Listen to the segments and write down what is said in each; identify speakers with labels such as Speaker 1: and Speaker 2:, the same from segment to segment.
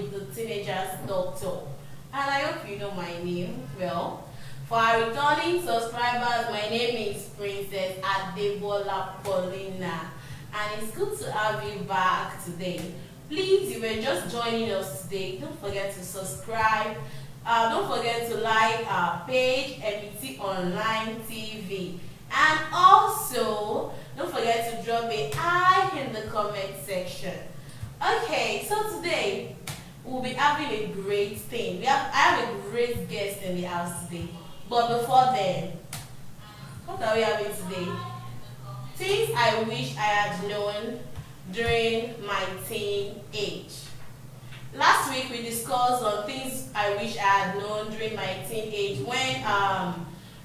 Speaker 1: with the teenagers doctor. And I hope you know my name. Well, for our returning subscribers, my name is Princess Adebola Paulina. And it's good to have you back today. Please, if you're just joining us today, don't forget to subscribe. Don't forget to like our page, MET Online TV. And also, don't forget to drop a I in the comment section. Okay, so today, we'll be having a great thing. I have a great guest in the house today. But before then, what are we having today? Things I wish I had known during my teen age. Last week we discussed on things I wish I had known during my teen age when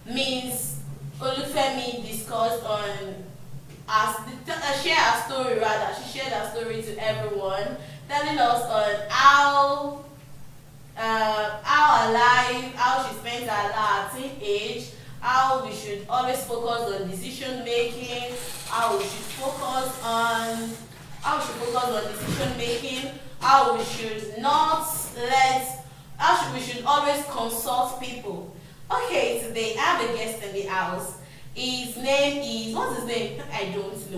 Speaker 1: Ms. Olufemi discussed on share her story rather. She shared her story to everyone, telling us on how she spent her teen age, how we should always focus on decision making, how we should focus on decision making, how we should always consult people. Okay, today I have a guest in the house. His name is, what's his name? I don't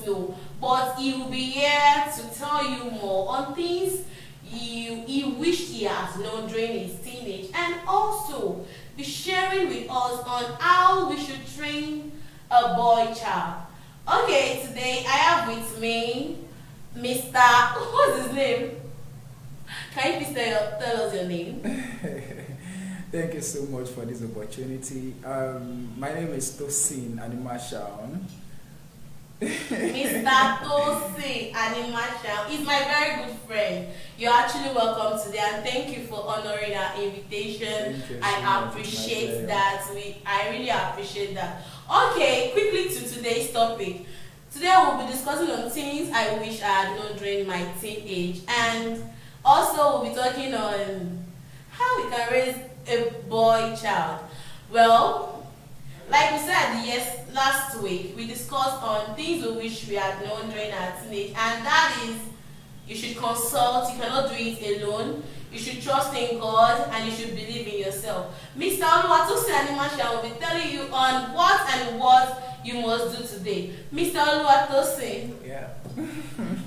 Speaker 1: know. But he will be here to tell you more on things he wished he had known during his teenage, and also be sharing with us on how we should train a boy child. Okay, today I have with me Mr. What's his name? Can you please tell us your name?
Speaker 2: Thank you so much for this opportunity. My name is Tosin Animasahun.
Speaker 1: Mr. Tosin Animasahun is my very good friend. You're actually welcome today, and thank you for honoring our invitation. I appreciate that. I really appreciate that. Okay, quickly to today's topic. Today we'll be discussing on things I wish I had known during my teen age, and also we'll be talking on how we can raise a boy child. Well, like we said last week, we discussed on things we wish we had known during our teenage, and that is you should consult. You cannot do it alone. You should trust in God, and you should believe in yourself. Mr. Oluwatosin Animasahun will be telling you on what you must do today. Mr. Oluwatosin,
Speaker 2: Yeah.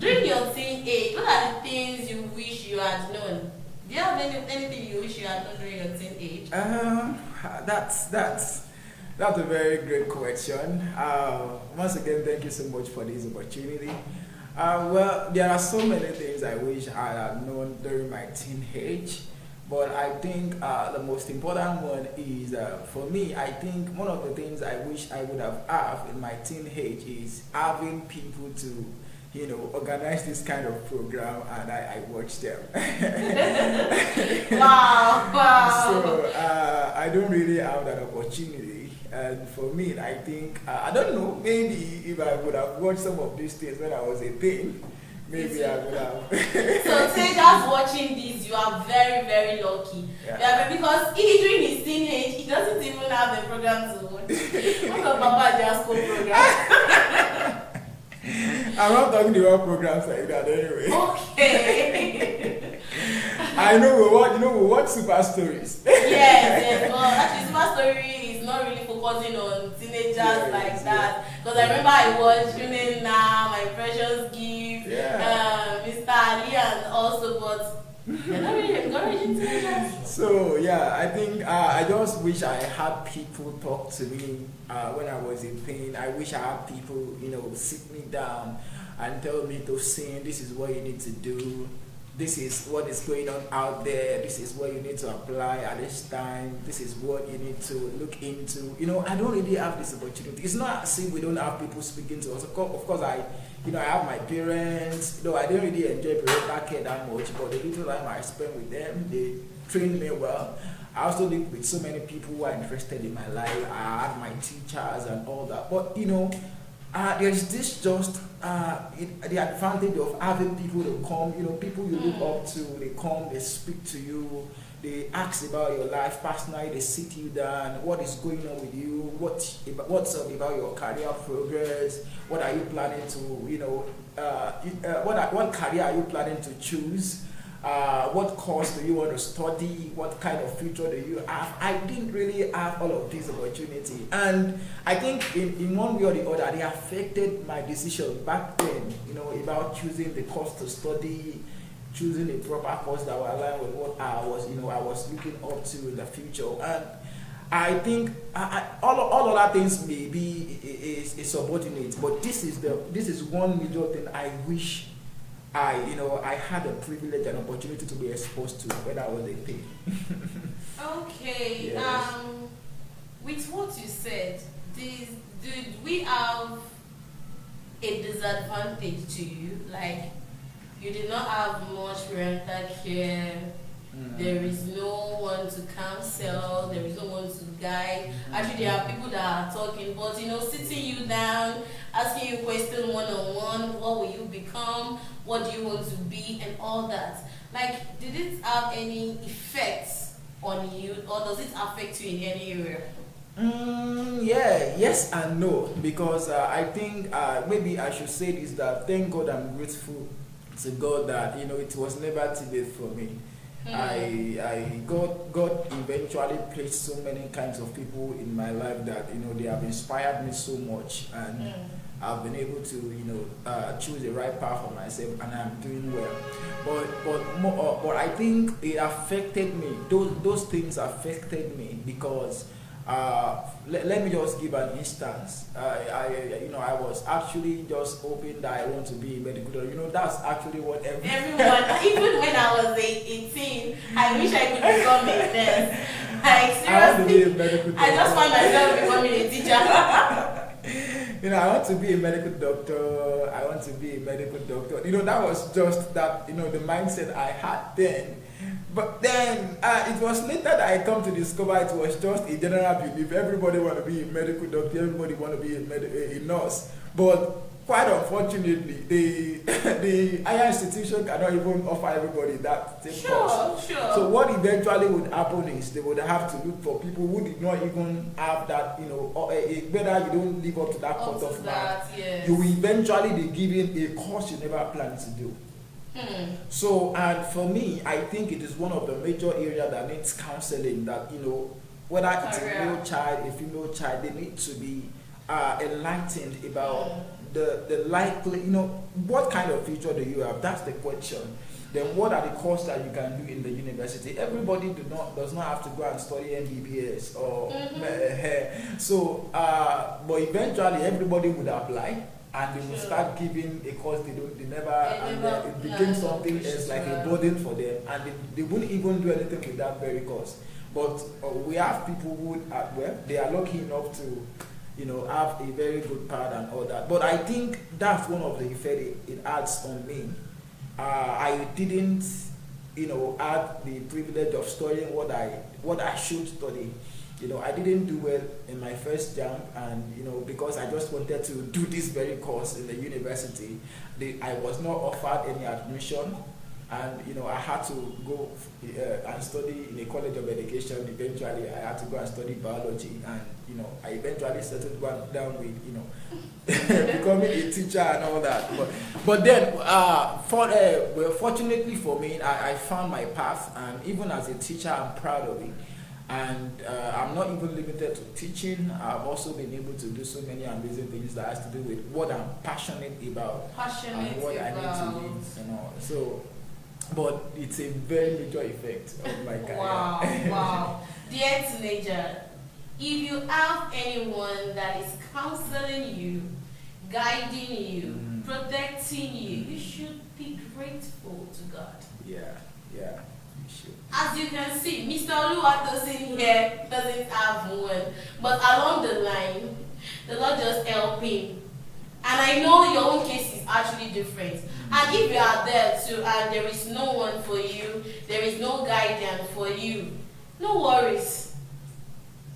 Speaker 1: during your teen age, what are the things you wish you had known? Do you have anything you wish you had known during your teen age?
Speaker 2: That's a very great question. Once again, thank you so much for this opportunity. Well, there are so many things I wish I had known during my teen age, but I think the most important one is, for me, I think one of the things I wish I would have had in my teen age is having people to, organize this kind of program, and I watch them.
Speaker 1: Wow.
Speaker 2: So I don't really have that opportunity. And for me, I think, I don't know, maybe if I would have watched some of these things when I was a teen, maybe I would have.
Speaker 1: So teenagers watching this, you are very, very lucky. Yeah, because during his teenage, he doesn't even have the program to watch. What about Papa Ja's school program?
Speaker 2: I'm not talking about programs like that anyway.
Speaker 1: Okay.
Speaker 2: I know we watch Super Stories.
Speaker 1: Yes, well, actually, Super Story is not really focusing on teenagers like that. Because I remember I watched Women Now, My Precious Gift, Mr. Ali, and also, but they're not really encouraging teenagers.
Speaker 2: So yeah, I think I just wish I had people talk to me when I was in pain. I wish I had people, sit me down and tell me to sing. This is what you need to do. This is what is going on out there. This is what you need to apply at this time. This is what you need to look into. I don't really have this opportunity. It's not as if we don't have people speaking to us. Of course, I have my parents. I didn't really enjoy parental care that much, but the little time I spent with them, they trained me well. I also lived with so many people who are interested in my life. I had my teachers and all that. But there's this just the advantage of having people to come, people you look up to, they come, they speak to you, They ask about your life personally. They sit you down. What is going on with you? What's up about your career progress? What are you planning to, what career are you planning to choose? What course do you want to study? What kind of future do you have? I didn't really have all of this opportunity, and I think in one way or the other, they affected my decision back then. About choosing the course to study, choosing the proper course that will align with what I was looking up to in the future. And I think all other things may be a subordinate, but this is one major thing I wish I had a privilege and opportunity to be exposed to when I was a teen.
Speaker 1: Okay.
Speaker 2: Yes.
Speaker 1: With what you said, did we have a disadvantage to you? Like, you did not have much parental care. There is no one to counsel. There is no one to guide. Actually, there are people that are talking, but sitting you down, asking you questions one-on-one. What will you become? What do you want to be, and all that. Like, did it have any effects on you, or does it affect you in any area?
Speaker 2: Yeah, yes and no, because I think maybe I should say this, that thank God I'm grateful to God that it was never too late for me. God eventually placed so many kinds of people in my life that they have inspired me so much, and I've been able to choose the right path for myself, and I'm doing well. But I think it affected me. Those things affected me because let me just give an instance. I was actually just hoping that I want to be a medical doctor. That's actually what
Speaker 1: everyone, even when I was 18, I wish I could become a nurse. Like, seriously,
Speaker 2: I want to be a medical doctor.
Speaker 1: I just found myself becoming a teacher.
Speaker 2: I want to be a medical doctor. I want to be a medical doctor. That was just that, the mindset I had then. But then it was later that I come to discover it was just a general belief. Everybody want to be a medical doctor. Everybody want to be a nurse. But quite unfortunately, the higher institution cannot even offer everybody that same course.
Speaker 1: Sure.
Speaker 2: So what eventually would happen is they would have to look for people who did not even have that, whether you don't live up to that cutoff mark,
Speaker 1: yes.
Speaker 2: You will eventually be given a course you never planned to do. So, and for me, I think it is one of the major areas that needs counseling, that, whether it's a male child, a female child, they need to be enlightened about the likely, what kind of future do you have? That's the question. Then what are the courses that you can do in the university? Everybody does not have to go and study MBBS or so, but eventually everybody would apply. And they will start giving a course they never and it became something else, like a burden for them, and they wouldn't even do anything with that very course. But we have people who they are lucky enough to have a very good part and all that. But I think that's one of the effects it adds on me. I didn't have the privilege of studying what I should study. I didn't do well in my first jam, and because I just wanted to do this very course in the university, I was not offered any admission, and I had to go and study in a college of education. Eventually, I had to go and study biology, and I eventually settled down with becoming a teacher and all that. But then, fortunately for me, I found my path, and even as a teacher, I'm proud of it. And I'm not even limited to teaching. I've also been able to do so many amazing things that has to do with what I'm passionate about and what I need to do. So, but it's a very major effect of my career.
Speaker 1: Wow. Dear teenager, if you have anyone that is counseling you, guiding you, protecting you, you should be grateful to God.
Speaker 2: Yeah.
Speaker 1: As you can see, Mr. Oluwatosin here doesn't have one, but along the line, the Lord just help him. And I know your own case is actually different. And if you are there too, and there is no one for you, there is no guidance for you, no worries.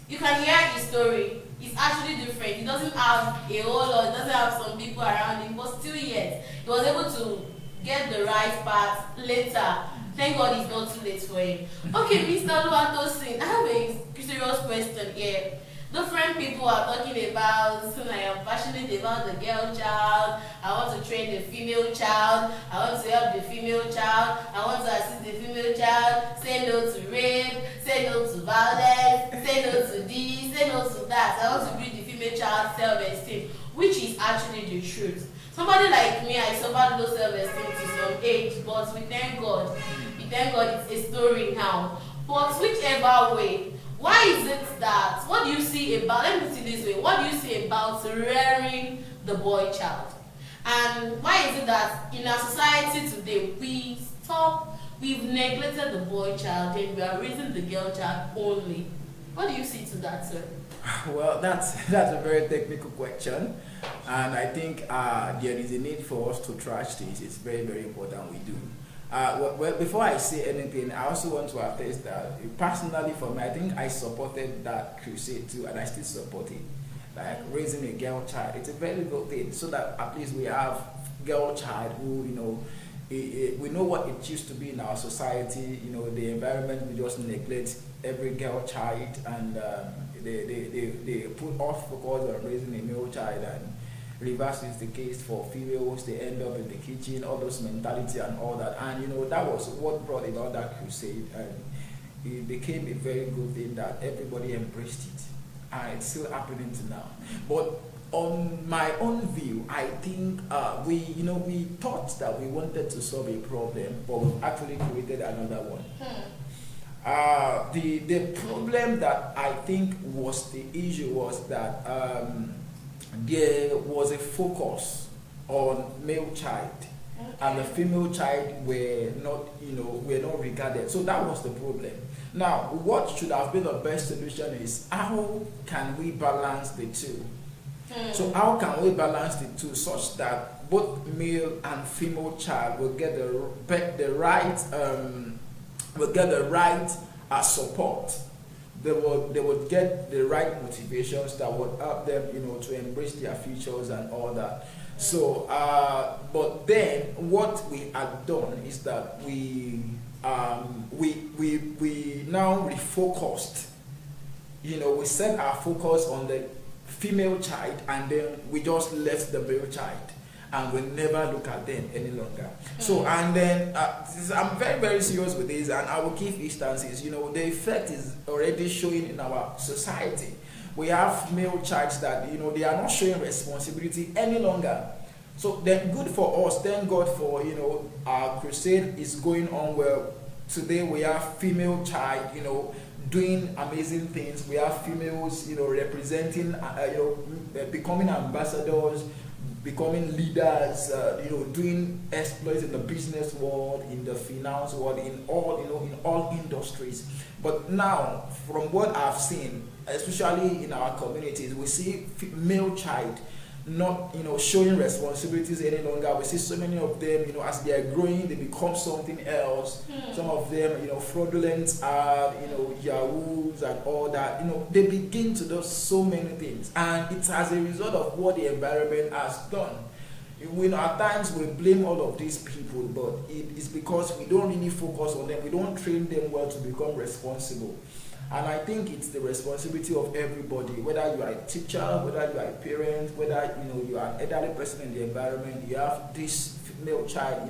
Speaker 1: You can hear his story. It's actually different. He doesn't have a whole lot, he doesn't have some people around him, but still yet, he was able to get the right path later. Thank God it's not too late for him. Okay, Mr. Oluwatosin, I have a serious question here. Different people are talking about, I am passionate about the girl child, I want to train the female child, I want to help the female child, I want to assist the female child, say no to rape, say no to violence, say no to this, say no to that. I want to build the female child's self-esteem, which is actually the truth. Somebody like me, I suffered low self-esteem to some age, but we thank God. We thank God it's a story now. But whichever way, why is it that, what do you see about, let me see this way, what do you see about rearing the boy child? And why is it that in our society today, we've neglected the boy child and we are raising the girl child only? What do you see to that, sir?
Speaker 2: Well, that's a very technical question, and I think there is a need for us to trash this. It's very, very important we do. Well, before I say anything, I also want to attest that personally for me, I think I supported that crusade too, and I still support it. Like raising a girl child, it's a very good thing, so that at least we have girl child who, we know what it used to be in our society. The environment, we just neglect every girl child, and they put off focus on raising a male child, and reverse is the case for females. They end up in the kitchen, all those mentality and all that, and that was what brought about that crusade, and it became a very good thing that everybody embraced it, and it's still happening to now. But on my own view, I think we thought that we wanted to solve a problem, but we've actually created another one. The problem that I think was the issue was that there was a focus on male child, and the female child were not regarded. So that was the problem. Now, what should have been the best solution is how can we balance the two? So how can we balance the two such that both male and female child will get the right support? They would get the right motivations that would help them, to embrace their futures and all that. So, but then what we had done is that we now refocused. We set our focus on the female child, and then we just left the male child, and we never look at them any longer. So, and then I'm very, very serious with this, and I will give instances. The effect is already showing in our society. We have male childs that they are not showing responsibility any longer. So then, good for us. Thank God for our crusade is going on well. Today we have female child, doing amazing things. We have females, representing, becoming ambassadors, becoming leaders, doing exploits in the business world, in the finance world, in all industries. But now, from what I've seen, especially in our communities, we see male child not showing responsibilities any longer. We see so many of them, as they are growing, they become something else. Some of them, fraudulent, yahoos and all that. They begin to do so many things, and it's as a result of what the environment has done. At times we blame all of these people, but it is because we don't really focus on them. We don't train them well to become responsible. And I think it's the responsibility of everybody, whether you are a teacher, whether you are a parent, whether you are an elderly person in the environment, you have this female child,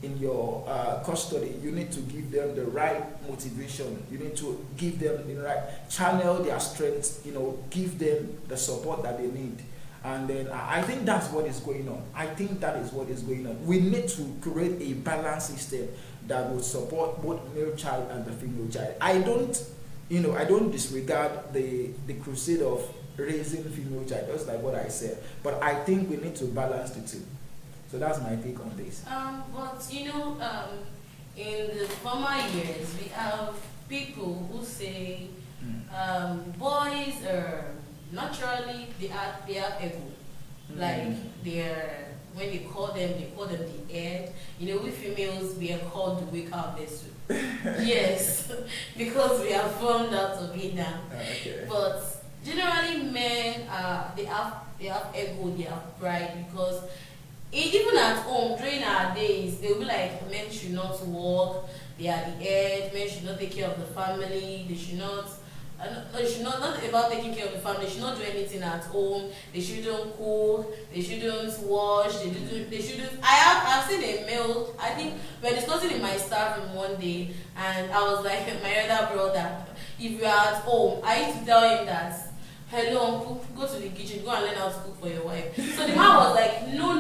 Speaker 2: in your custody. You need to give them the right motivation. You need to give them the right channel their strengths. Give them the support that they need. And then I think that's what is going on. I think that is what is going on. We need to create a balanced system that will support both male child and the female child. I don't disregard the crusade of raising female child, just like what I said. But I think we need to balance the two. So that's my take on this.
Speaker 1: But in the former years, we have people who say boys are naturally they have ego. Like when they call them the head. We females, we are called the wake up vessel. Yes, because we are formed out of it now.
Speaker 2: Okay.
Speaker 1: But generally men they have ego, they have pride, because Even at home during our days, they'll be like, men should not work, they are the head, men should not take care of the family, they should not they should not about taking care of the family, they should not do anything at home, they shouldn't cook, they shouldn't wash, they shouldn't I've seen a male, I think we were discussing in my staff room one day, and I was like, my other brother, if you are at home, I used to tell him that, hello uncle, go to the kitchen, go and learn how to cook for your wife. So the man was like, no,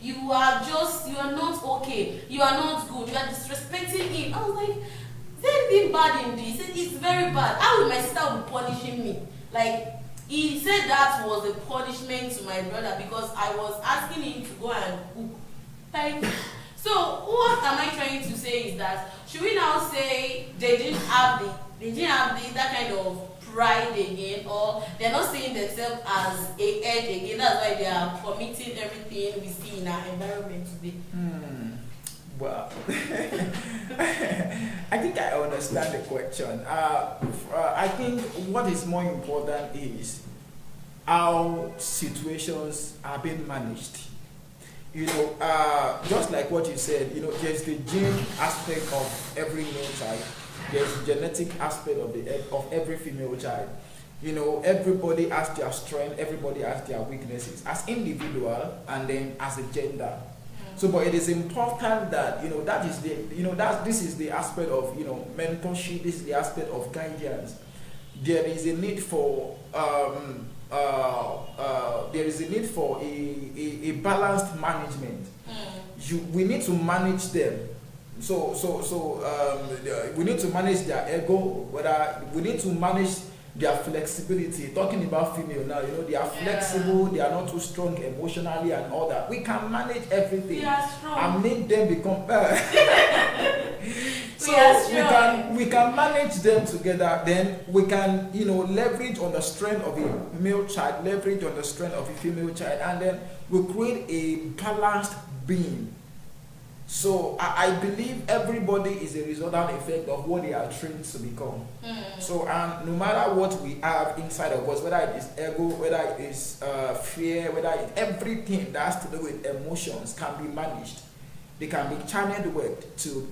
Speaker 1: you are not okay, you are not good, you are disrespecting him. I was like, is there anything bad in this? He said, it's very bad. How will my sister be punishing me? Like, he said that was a punishment to my brother because I was asking him to go and cook. Like, so what am I trying to say is that, should we now say they didn't have that kind of pride again, or they're not seeing themselves as a head again? That's why they are committing everything we see in our environment today.
Speaker 2: Well, I think I understand the question. I think what is more important is how situations are being managed. Just like what you said, there's the gene aspect of every male child. There's the genetic aspect of every female child. Everybody has their strength, everybody has their weaknesses as individual and then as a gender. So, but it is important that this is the aspect of mentorship. This is the aspect of guidance. There is a need for a balanced management. We need to manage them. We need to manage their ego. We need to manage their flexibility. Talking about female now, they are flexible, they are not too strong emotionally and all that. We can manage everything and make them become so we can manage them together. Then we can leverage on the strength of a male child, leverage on the strength of a female child, and then we create a balanced being. So I believe everybody is a resultant effect of what they are trained to become. So no matter what we have inside of us, whether it is ego, whether it is fear, whether it's everything that has to do with emotions can be managed. They can be channeled with to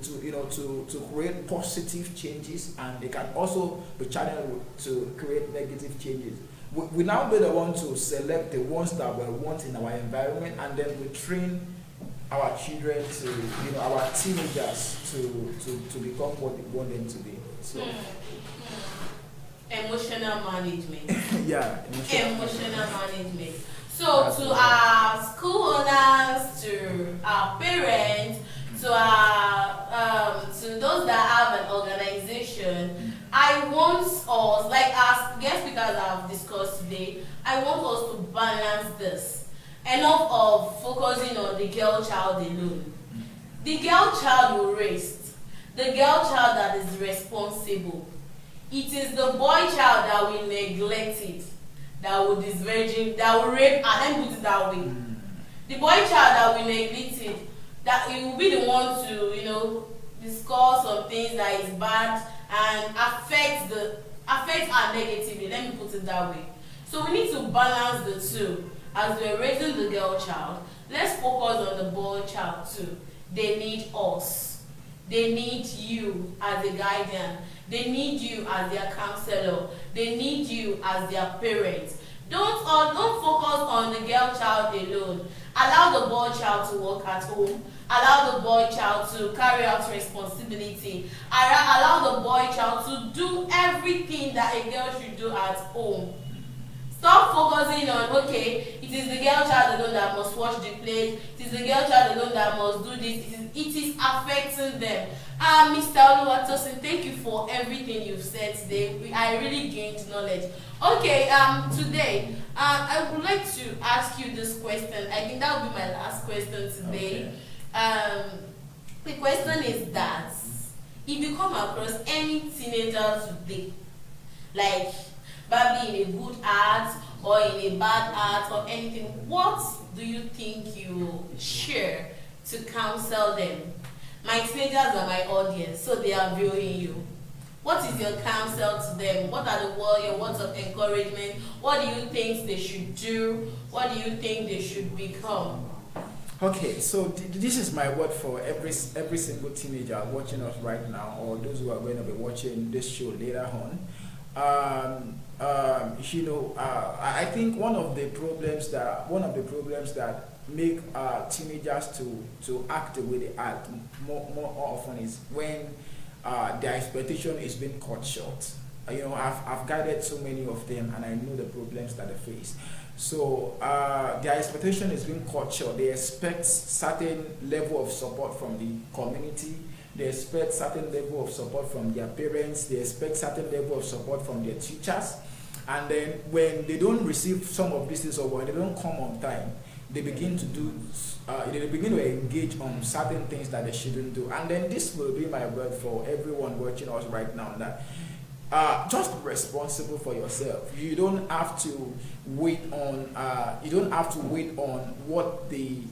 Speaker 2: create positive changes, and they can also be channeled to create negative changes. We now be the one to select the ones that we want in our environment, and then we train our children to, our teenagers to become what we want them to be. So,
Speaker 1: emotional management.
Speaker 2: Yeah,
Speaker 1: emotional management. So, to our school owners, to our parents, to those that have an organization, I want us, like as guest speakers have discussed today, I want us to balance this. Enough of focusing on the girl child alone. The girl child you raised, the girl child that is responsible. It is the boy child that will neglect it, that will disvirgin, that will rape, and let me put it that way. The boy child that will neglect it, that he will be the one to, discuss some things that is bad and affect her negatively. Let me put it that way. So we need to balance the two. As we're raising the girl child, let's focus on the boy child too. They need us. They need you as a guardian. They need you as their counselor. They need you as their parent. Don't focus on the girl child alone. Allow the boy child to work at home. Allow the boy child to carry out responsibility. Allow the boy child to do everything that a girl should do at home. Stop focusing on, okay, it is the girl child alone that must wash the plate, it is the girl child alone that must do this, it is affecting them. Mr. Oluwatosin, thank you for everything you've said today. I really gained knowledge. Okay, today, I would like to ask you this question. I think that will be my last question today. Okay. The question is that, if you come across any teenager today, like, probably in a good art or in a bad art or anything, what do you think you share to counsel them? My teenagers are my audience, so they are viewing you. What is your counsel to them? What are your words of encouragement? What do you think they should do? What do you think they should become?
Speaker 2: Okay, so this is my word for every single teenager watching us right now, or those who are going to be watching this show later on. I think one of the problems that make teenagers to act the way they act more often is when their expectation is being cut short. I've guided so many of them, and I know the problems that they face. So their expectation is being cut short. They expect certain level of support from the community. They expect certain level of support from their parents. They expect certain level of support from their teachers. And then when they don't receive some of these things, or when they don't come on time, they begin to engage on certain things that they shouldn't do. And then this will be my word for everyone watching us right now, that just be responsible for yourself. You don't have to wait on what the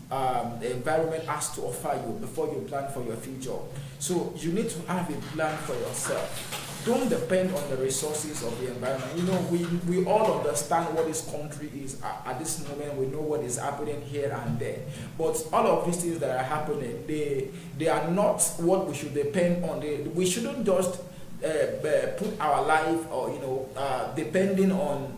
Speaker 2: environment has to offer you before you plan for your future. So you need to have a plan for yourself. Don't depend on the resources of the environment. We all understand what this country is at this moment. We know what is happening here and there. But all of these things that are happening, they are not what we should depend on. We shouldn't just put our life, or depending on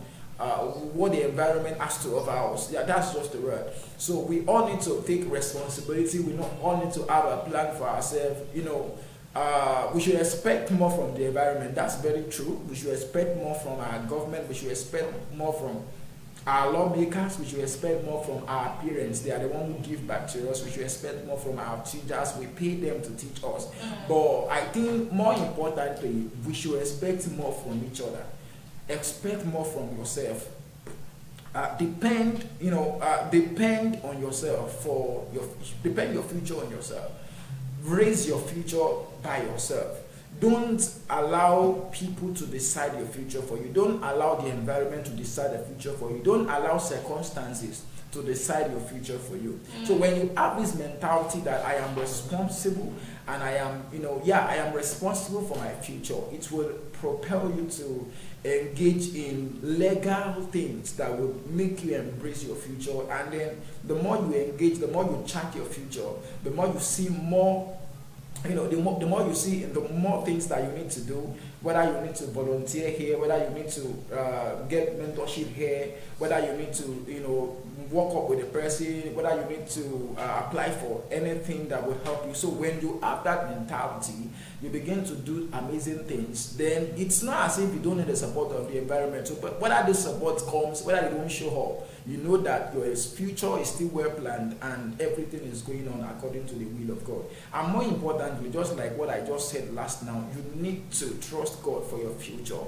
Speaker 2: what the environment has to offer us. Yeah, that's just the word. So we all need to take responsibility. We all need to have a plan for ourselves. We should expect more from the environment. That's very true. We should expect more from our government. We should expect more from our lawmakers. We should expect more from our parents. They are the ones who give back to us. We should expect more from our teachers. We pay them to teach us. But I think more importantly, we should expect more from each other. Expect more from yourself. Depend on yourself depend your future on yourself. Raise your future by yourself. Don't allow people to decide your future for you. Don't allow the environment to decide the future for you. Don't allow circumstances to decide your future for you. So when you have this mentality that I am responsible, and I am responsible for my future, it will propel you to engage in legal things that will make you embrace your future. And then the more you engage, the more you chart your future, the more you see more, the more you see, the more things that you need to do, whether you need to volunteer here, whether you need to get mentorship here, whether you need to work up with a person, whether you need to apply for anything that will help you. So when you have that mentality, you begin to do amazing things. Then it's not as if you don't need the support of the environment. So, but whether the support comes, whether they don't show up, you know that your future is still well planned and everything is going on according to the will of God. And more importantly, just like what I just said last now, you need to trust God for your future.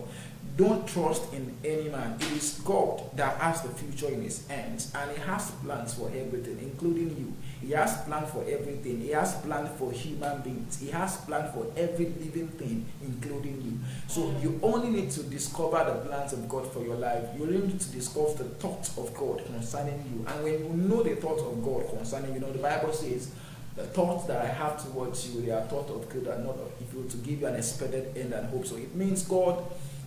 Speaker 2: Don't trust in any man. It is God that has the future in his hands, and he has plans for everything, including you. He has plans for everything. He has plans for human beings. He has plans for every living thing, including you. So you only need to discover the plans of God for your life. You only need to discover the thoughts of God concerning you. And when you know the thoughts of God concerning you, the Bible says, the thoughts that I have towards you, they are thoughts of good and not of evil, to give you an expected end and hope. So it means God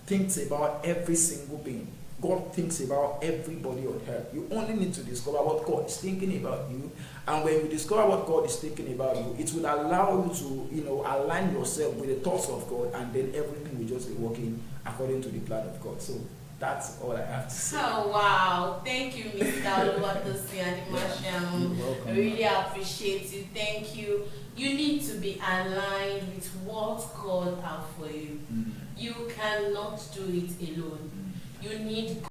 Speaker 2: thinks about every single being. God thinks about everybody on earth. You only need to discover what God is thinking about you. And when you discover what God is thinking about you, it will allow you to, align yourself with the thoughts of God, and then everything will just be working according to the plan of God. So that's all I have to say.
Speaker 1: Oh, wow. Thank you, Mr. Oluwatosin Animasahun.
Speaker 2: You're welcome.
Speaker 1: I really appreciate you. Thank you. You need to be aligned with what God has for you. You cannot do it alone. You need